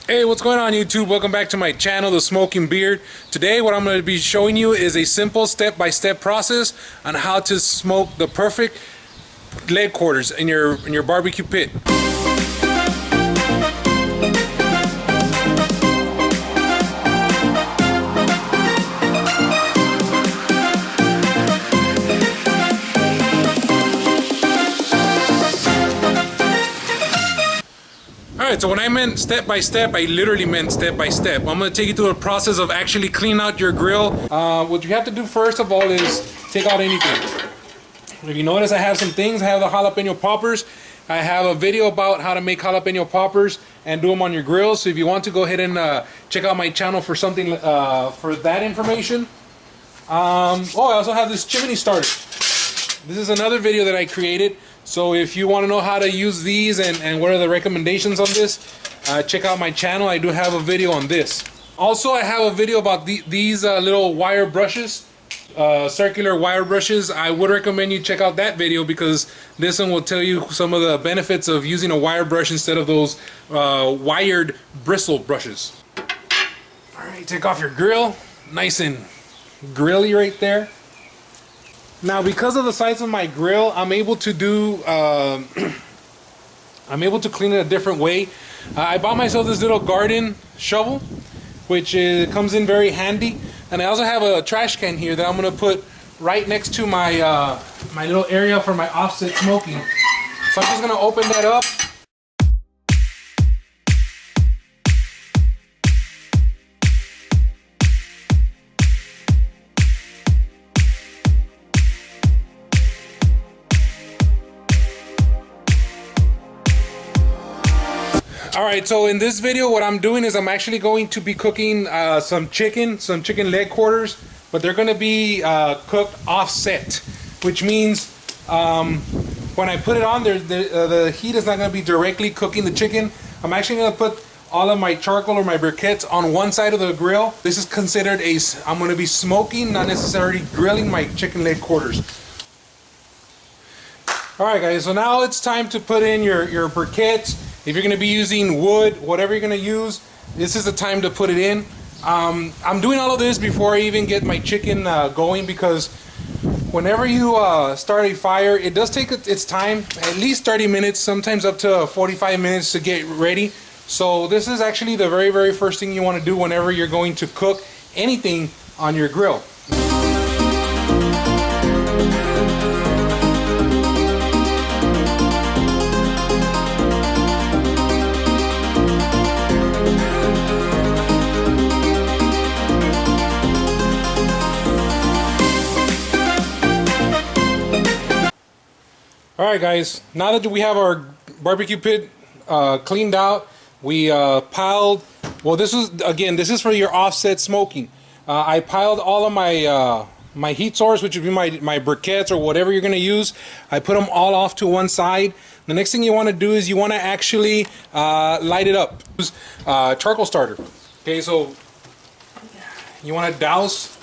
Hey, what's going on YouTube? Welcome back to my channel, The Smoking Beard. Today what I'm going to be showing you is a simple step-by-step process on how to smoke the perfect leg quarters in your barbecue pit. Alright, so when I meant step by step, I literally meant step by step. I'm going to take you through a process of actually cleaning out your grill. What you have to do first of all is take out anything. If you notice, I have some things. I have the jalapeno poppers. I have a video about how to make jalapeno poppers and do them on your grill. So if you want to, go ahead and check out my channel for something for that information. I also have this chimney starter. This is another video that I created. So if you want to know how to use these and what are the recommendations on this, check out my channel. I do have a video on this. Also, I have a video about these little wire brushes, circular wire brushes. I would recommend you check out that video because this one will tell you some of the benefits of using a wire brush instead of those wired bristle brushes. Alright, take off your grill. Nice and grilly right there. Now, because of the size of my grill, I'm able to do I'm able to clean it a different way. I bought myself this little garden shovel, which comes in very handy, and I also have a trash can here that I'm going to put right next to my my little area for my offset smoking. So I'm just going to open that up. Alright, so in this video what I'm doing is I'm actually going to be cooking some chicken leg quarters, but they're going to be cooked offset, which means when I put it on there, the heat is not going to be directly cooking the chicken. I'm actually going to put all of my charcoal or my briquettes on one side of the grill. This is considered I'm going to be smoking, not necessarily grilling my chicken leg quarters. Alright guys, so now it's time to put in your briquettes. If you're going to be using wood, whatever you're going to use, this is the time to put it in. I'm doing all of this before I even get my chicken going, because whenever you start a fire, it does take its time, at least 30 minutes, sometimes up to 45 minutes to get ready. So this is actually the very first thing you want to do whenever you're going to cook anything on your grill. Alright guys, now that we have our barbecue pit cleaned out, we piled, well this is for your offset smoking. I piled all of my my heat source, which would be my briquettes or whatever you're going to use. I put them all off to one side. The next thing you want to do is you want to actually light it up. Use charcoal starter. Okay, so you want to douse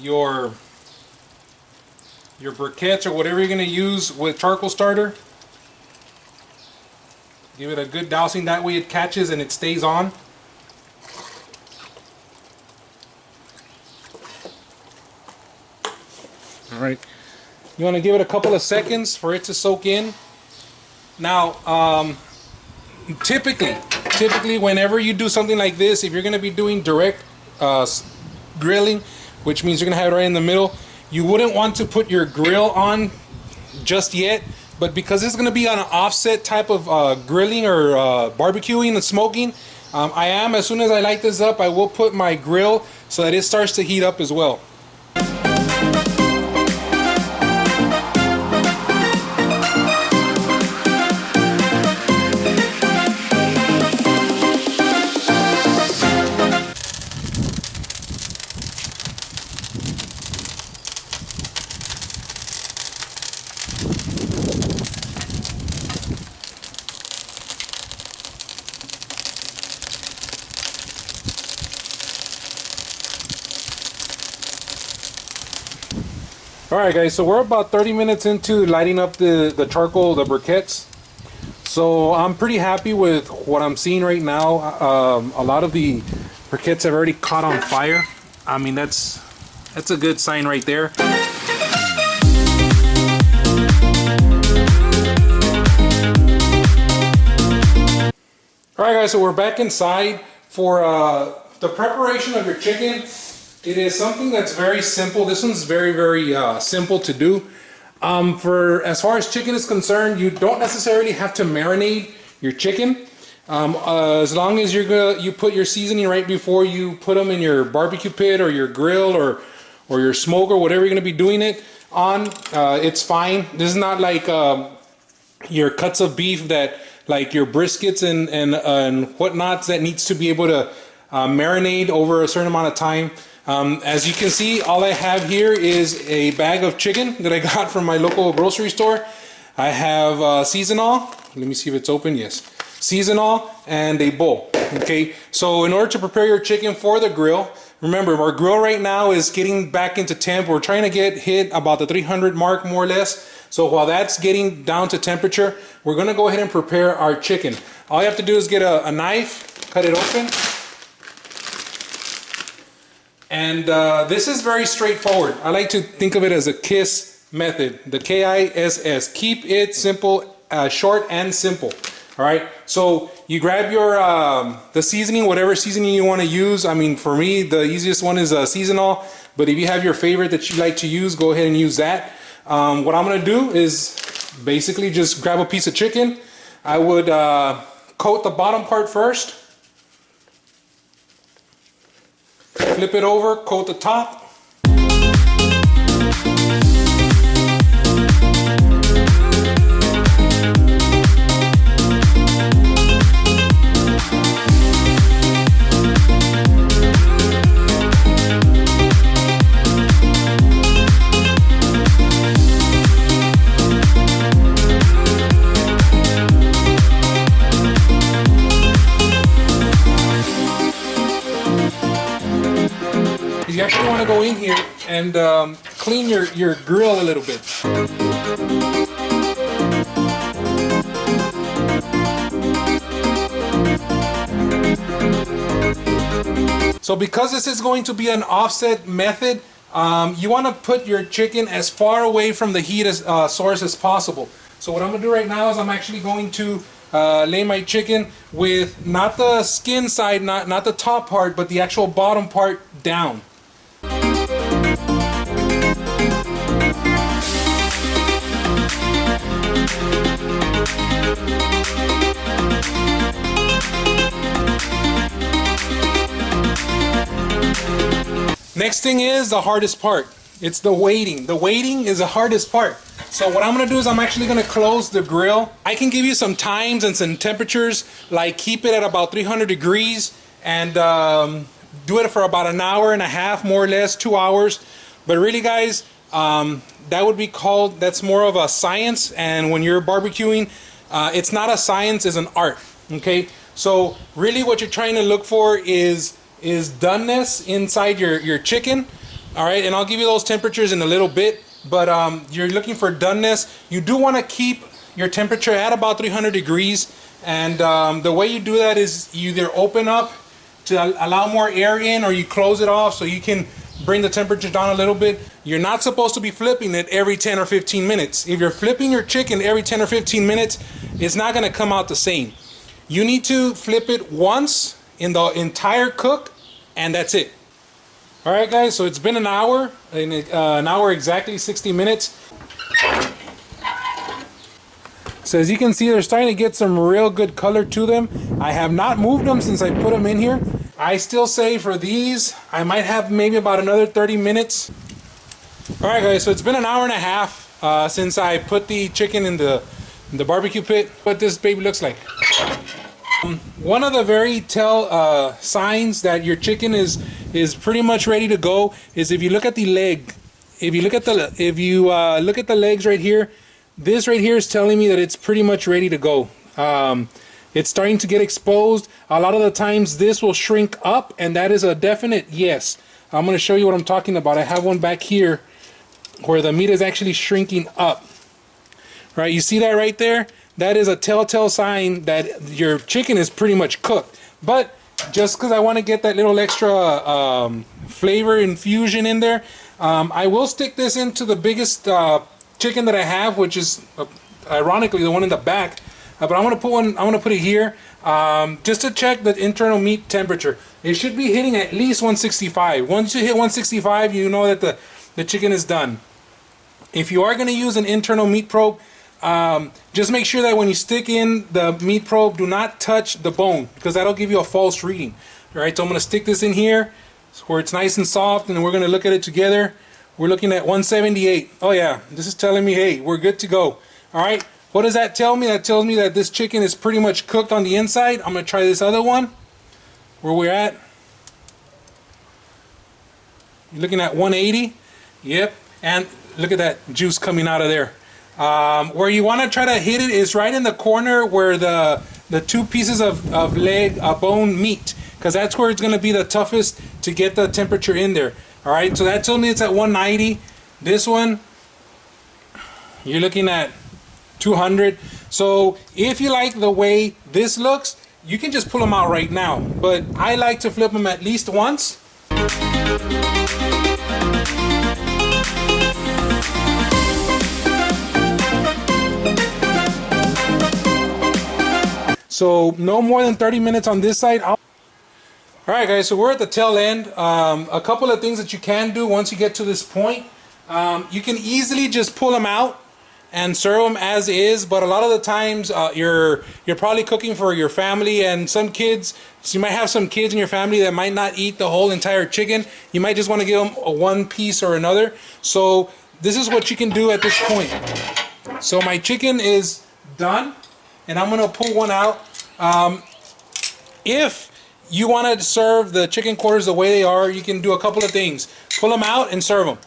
your briquettes or whatever you're going to use with charcoal starter. Give it a good dousing, that way it catches and it stays on. Alright, you want to give it a couple of seconds for it to soak in. Now typically whenever you do something like this, if you're going to be doing direct grilling, which means you're going to have it right in the middle, you wouldn't want to put your grill on just yet, but because it's going to be on an offset type of grilling or barbecuing and smoking, as soon as I light this up, I will put my grill so that it starts to heat up as well. Alright guys, so we're about 30 minutes into lighting up the charcoal, the briquettes. So I'm pretty happy with what I'm seeing right now. A lot of the briquettes have already caught on fire. I mean, that's a good sign right there. Alright guys, so we're back inside for the preparation of your chicken. It is something that's very simple. This one's very, very simple to do. For as far as chicken is concerned, you don't necessarily have to marinate your chicken. As long as you put your seasoning right before you put them in your barbecue pit or your grill or your smoker, whatever you're going to be doing it on, it's fine. This is not like your cuts of beef that, like your briskets and whatnots, that needs to be able to marinate over a certain amount of time. As you can see, all I have here is a bag of chicken that I got from my local grocery store. I have Seasonal. Let me see if it's open. Yes. Seasonal and a bowl. Okay. So in order to prepare your chicken for the grill, remember our grill right now is getting back into temp. We're trying to hit about the 300 mark more or less. So while that's getting down to temperature, we're going to go ahead and prepare our chicken. All you have to do is get a knife, cut it open. And this is very straightforward. I like to think of it as a KISS method, the KISS. Keep it simple, short and simple. All right, so you grab your the seasoning, whatever seasoning you want to use. I mean, for me, the easiest one is Seasonal, but if you have your favorite that you like to use, go ahead and use that. What I'm gonna do is basically just grab a piece of chicken. I would coat the bottom part first, flip it over, coat the top. You actually want to go in here and clean your grill a little bit. So because this is going to be an offset method, you want to put your chicken as far away from the heat source as possible. So what I'm going to do right now is I'm actually going to lay my chicken with not the skin side, not the top part, but the actual bottom part down. Next thing is the hardest part. It's the waiting. The waiting is the hardest part. So what I'm going to do is I'm actually going to close the grill. I can give you some times and some temperatures, like keep it at about 300 degrees and do it for about an hour and a half, more or less, 2 hours. But really, guys, that would be called, that's more of a science. And when you're barbecuing, it's not a science, it's an art. Okay, so really what you're trying to look for is doneness inside your chicken. All right, and I'll give you those temperatures in a little bit, but you're looking for doneness. You do want to keep your temperature at about 300 degrees, and the way you do that is you either open up to allow more air in, or you close it off so you can bring the temperature down a little bit. You're not supposed to be flipping it every 10 or 15 minutes. If you're flipping your chicken every 10 or 15 minutes, it's not going to come out the same. You need to flip it once in the entire cook, and that's it. All right, guys, so it's been an hour, an hour exactly, 60 minutes. So as you can see, they're starting to get some real good color to them. I have not moved them since I put them in here. I still say for these, I might have maybe about another 30 minutes. All right, guys, so it's been an hour and a half since I put the chicken in the barbecue pit. What this baby looks like. One of the very tell signs that your chicken is pretty much ready to go is if you look at the leg. If you look at the legs right here, this right here is telling me that it's pretty much ready to go. It's starting to get exposed. A lot of the times this will shrink up, and that is a definite yes. I'm going to show you what I'm talking about. I have one back here where the meat is actually shrinking up. Right, you see that right there? that is a telltale sign that your chicken is pretty much cooked. But just because I want to get that little extra flavor infusion in there, I will stick this into the biggest chicken that I have, which is ironically the one in the back. But I'm gonna put it here just to check the internal meat temperature. It should be hitting at least 165. Once you hit 165, you know that the chicken is done. If you are going to use an internal meat probe, just make sure that when you stick in the meat probe, do not touch the bone, because that'll give you a false reading. All right, so I'm going to stick this in here where it's nice and soft, and then we're going to look at it together. We're looking at 178. Oh yeah, this is telling me, hey, we're good to go. All right, what does that tell me? That tells me that this chicken is pretty much cooked on the inside. I'm going to try this other one. Where we're at. You're looking at 180. Yep, and look at that juice coming out of there. Where you want to try to hit it is right in the corner where the two pieces of leg bone meet, because that's where it's going to be the toughest to get the temperature in there. All right, so that told me it's at 190. This one, you're looking at 200. So if you like the way this looks, you can just pull them out right now, but I like to flip them at least once. So no more than 30 minutes on this side. All right, guys, so we're at the tail end. A couple of things that you can do once you get to this point. You can easily just pull them out and serve them as is, but a lot of the times you're probably cooking for your family and some kids. So you might have some kids in your family that might not eat the whole entire chicken. You might just want to give them a one piece or another. So this is what you can do at this point. So my chicken is done, and I'm gonna pull one out. If you want to serve the chicken quarters the way they are, you can do a couple of things. Pull them out and serve them.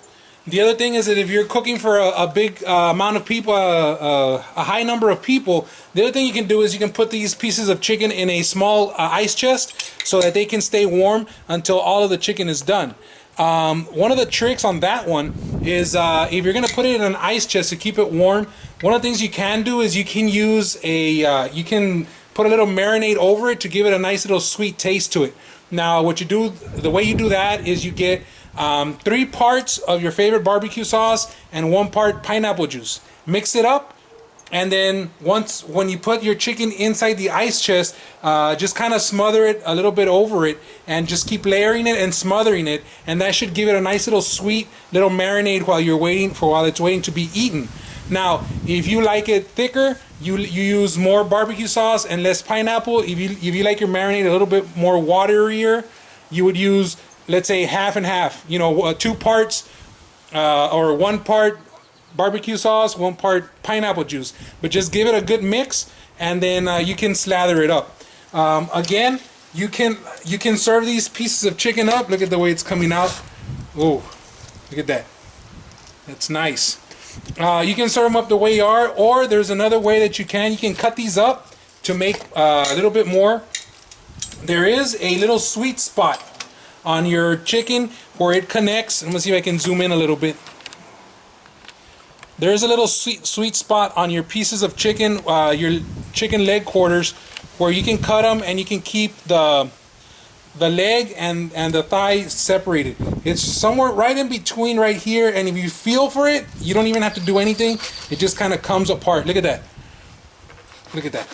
The other thing is that if you're cooking for a big amount of people, a high number of people, the other thing you can do is you can put these pieces of chicken in a small ice chest so that they can stay warm until all of the chicken is done. One of the tricks on that one is if you're going to put it in an ice chest to keep it warm, one of the things you can do is you can use you can put a little marinade over it to give it a nice little sweet taste to it. Now what you do, the way you do that is you get 3 parts of your favorite barbecue sauce and 1 part pineapple juice. Mix it up, and then when you put your chicken inside the ice chest, just kind of smother it a little bit over it, and just keep layering it and smothering it, and that should give it a nice little sweet little marinade while it's waiting to be eaten. Now, if you like it thicker, you use more barbecue sauce and less pineapple. If you like your marinade a little bit more waterier, you would use, let's say, half and half. You know, 2 parts or 1 part barbecue sauce, 1 part pineapple juice. But just give it a good mix, and then you can slather it up. Again, you can serve these pieces of chicken up. Look at the way it's coming out. Oh, look at that. That's nice. You can serve them up the way you are, or there's another way that you can cut these up to make a little bit more. There is a little sweet spot on your chicken where it connects. I'm gonna see if I can zoom in a little bit. There's a little sweet spot on your pieces of chicken, your chicken leg quarters, where you can cut them and you can keep the leg and the thigh separated. It's somewhere right in between right here, and if you feel for it, you don't even have to do anything. It just kind of comes apart. Look at that. Look at that.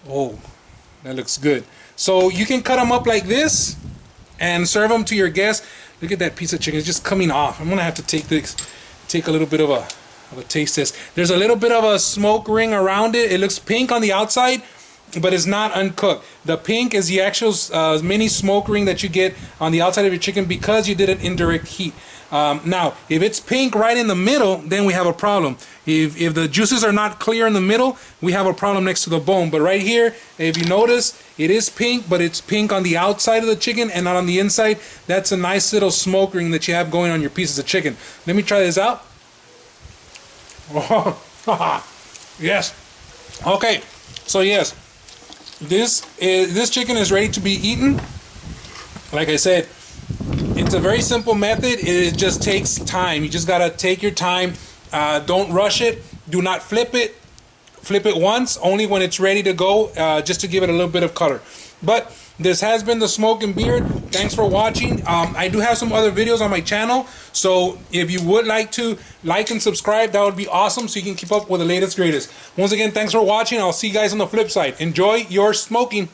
Oh, that looks good. So you can cut them up like this and serve them to your guests. Look at that piece of chicken. It's just coming off. I'm gonna have to take a little bit of a taste test. There's a little bit of a smoke ring around it. It looks pink on the outside, but it's not uncooked. The pink is the actual mini smoke ring that you get on the outside of your chicken because you did an indirect heat. Now, if it's pink right in the middle, then we have a problem. If the juices are not clear in the middle, we have a problem next to the bone. But right here, if you notice, it is pink, but it's pink on the outside of the chicken and not on the inside. That's a nice little smoke ring that you have going on your pieces of chicken. Let me try this out. Yes. Okay. So yes, this chicken is ready to be eaten. Like I said, it's a very simple method. It just takes time. You just gotta take your time. Don't rush it. Do not flip it. Flip it once, only when it's ready to go, just to give it a little bit of color. But this has been the Smoke and Beard. Thanks for watching. I do have some other videos on my channel, so if you would like to like and subscribe, that would be awesome, so you can keep up with the latest greatest. Once again, thanks for watching. I'll see you guys on the flip side. Enjoy your smoking.